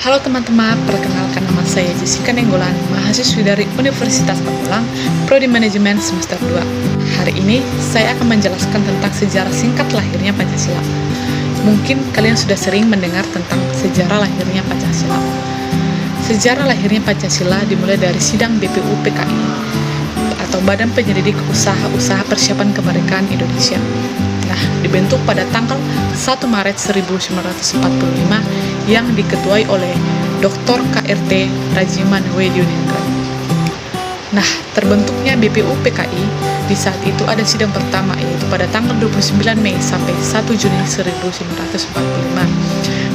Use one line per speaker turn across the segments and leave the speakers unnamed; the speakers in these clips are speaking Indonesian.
Halo teman-teman, perkenalkan nama saya Jessica Nenggolan, mahasiswi dari Universitas Pamulang, Prodi Manajemen semester 2. Hari ini saya akan menjelaskan tentang sejarah singkat lahirnya Pancasila. Mungkin kalian sudah sering mendengar tentang sejarah lahirnya Pancasila. Sejarah lahirnya Pancasila dimulai dari sidang BPU PKI atau Badan Penyelidik Usaha-Usaha Persiapan Kemerdekaan Indonesia. Nah, dibentuk pada tanggal 1 Maret 1945 yang diketuai oleh Dr. KRT Rajiman W. Yuningrat. Nah, terbentuknya BPU PKI di saat itu ada sidang pertama, yaitu pada tanggal 29 Mei sampai 1 Juni 1945.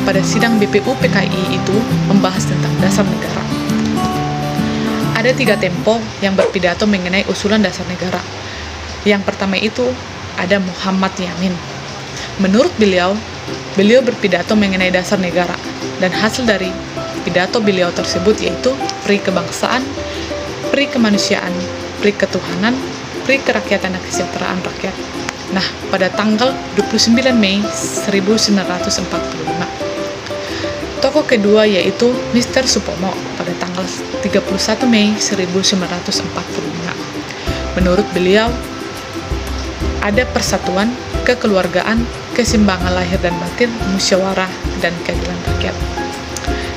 Pada sidang BPU PKI itu membahas tentang dasar negara. Ada 3 tempo yang berpidato mengenai usulan dasar negara. Yang pertama itu ada Muhammad Yamin. Menurut beliau berpidato mengenai dasar negara, dan hasil dari pidato beliau tersebut yaitu pri kebangsaan, pri kemanusiaan, pri ketuhanan, pri kerakyatan dan kesejahteraan rakyat. Nah, pada tanggal 29 Mei 1945. Tokoh kedua yaitu Mr. Supomo pada tanggal 31 Mei 1945. Menurut beliau, ada persatuan, kekeluargaan, keseimbangan lahir dan batin, musyawarah, dan keadilan rakyat.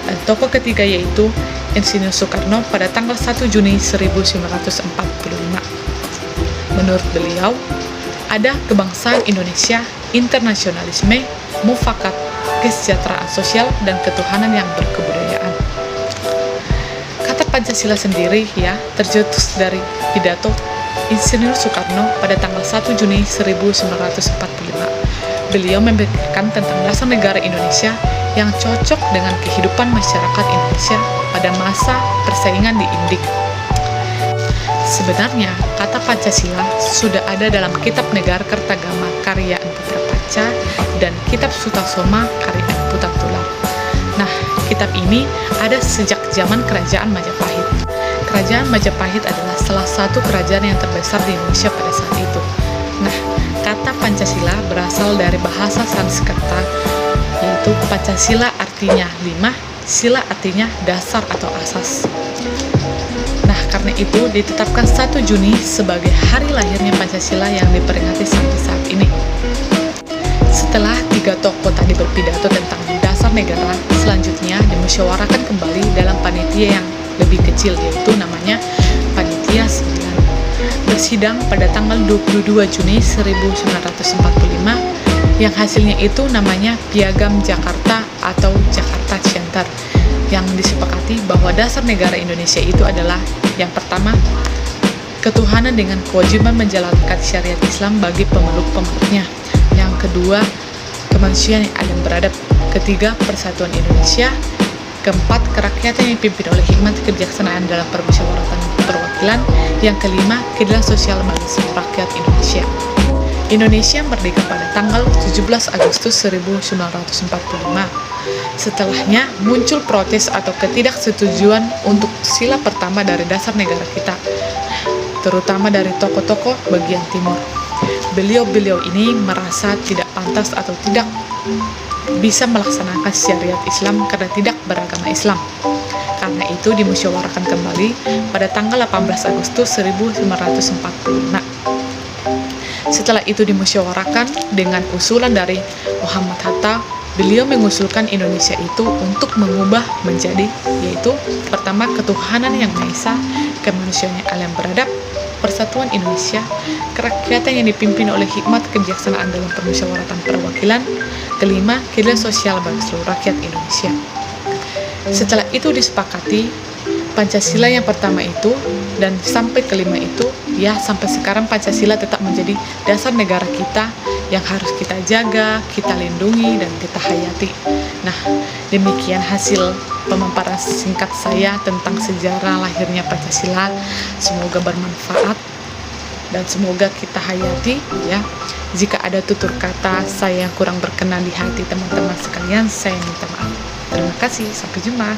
Dan tokoh ketiga yaitu Insinyur Soekarno pada tanggal 1 Juni 1945. Menurut beliau, ada kebangsaan Indonesia, internasionalisme, mufakat, kesejahteraan sosial, dan ketuhanan yang berkebudayaan. Kata Pancasila sendiri tercetus dari pidato Insinyur Soekarno pada tanggal 1 Juni 1945. Beliau memikirkan tentang dasar negara Indonesia yang cocok dengan kehidupan masyarakat Indonesia pada masa persaingan di Indik. Sebenarnya, kata Pancasila sudah ada dalam Kitab Negara Kertagama karya Empu Prapanca dan Kitab Sutasoma karya Empu Tatular. Nah, kitab ini ada sejak zaman Kerajaan Majapahit. Kerajaan Majapahit adalah salah satu kerajaan yang terbesar di Indonesia pada saat itu. Nah, kata Pancasila berasal dari bahasa Sanskerta, yaitu Pancasila artinya 5, sila artinya dasar atau asas. Nah, karena itu ditetapkan 1 Juni sebagai hari lahirnya Pancasila yang diperingati sampai saat ini. Setelah 3 tokoh tadi berpidato tentang dasar negara, selanjutnya dimusyawarahkan kembali dalam panitia yang lebih kecil, yaitu namanya Panitia 9. Bersidang pada tanggal 22 Juni 1945 yang hasilnya itu namanya Piagam Jakarta atau Jakarta Charter, yang disepakati bahwa dasar negara Indonesia itu adalah yang pertama, ketuhanan dengan kewajiban menjalankan syariat Islam bagi pemeluk-pemeluknya. Yang kedua, kemanusiaan yang adil beradab. Ketiga, persatuan Indonesia. Keempat, kerakyatan yang dipimpin oleh hikmat kebijaksanaan dalam permusyawaratan perwakilan. Yang kelima, keadilan sosial bagi seluruh rakyat Indonesia. Indonesia merdeka pada tanggal 17 Agustus 1945. Setelahnya muncul protes atau ketidaksetujuan untuk sila pertama dari dasar negara kita, terutama dari tokoh-tokoh bagian timur. Beliau-beliau ini merasa tidak pantas atau tidak bisa melaksanakan syariat Islam karena tidak beragama Islam. Karena itu dimusyawarahkan kembali pada tanggal 18 Agustus 1945. Setelah itu dimusyawarahkan dengan usulan dari Muhammad Hatta, beliau mengusulkan Indonesia itu untuk mengubah menjadi, yaitu pertama, ketuhanan yang Maha Esa, kemanusiaan yang adil beradab, persatuan Indonesia, kerakyatan yang dipimpin oleh hikmat kebijaksanaan dalam permusyawaratan perwakilan, kelima, keadilan sosial bagi seluruh rakyat Indonesia. Setelah itu disepakati, Pancasila yang pertama itu dan sampai kelima itu, sampai sekarang Pancasila tetap menjadi dasar negara kita yang harus kita jaga, kita lindungi, dan kita hayati. Nah, demikian hasil pemaparan singkat saya tentang sejarah lahirnya Pancasila. Semoga bermanfaat dan semoga kita hayati Jika ada tutur kata saya yang kurang berkenan di hati teman-teman sekalian, saya minta maaf. Terima kasih, sampai jumpa.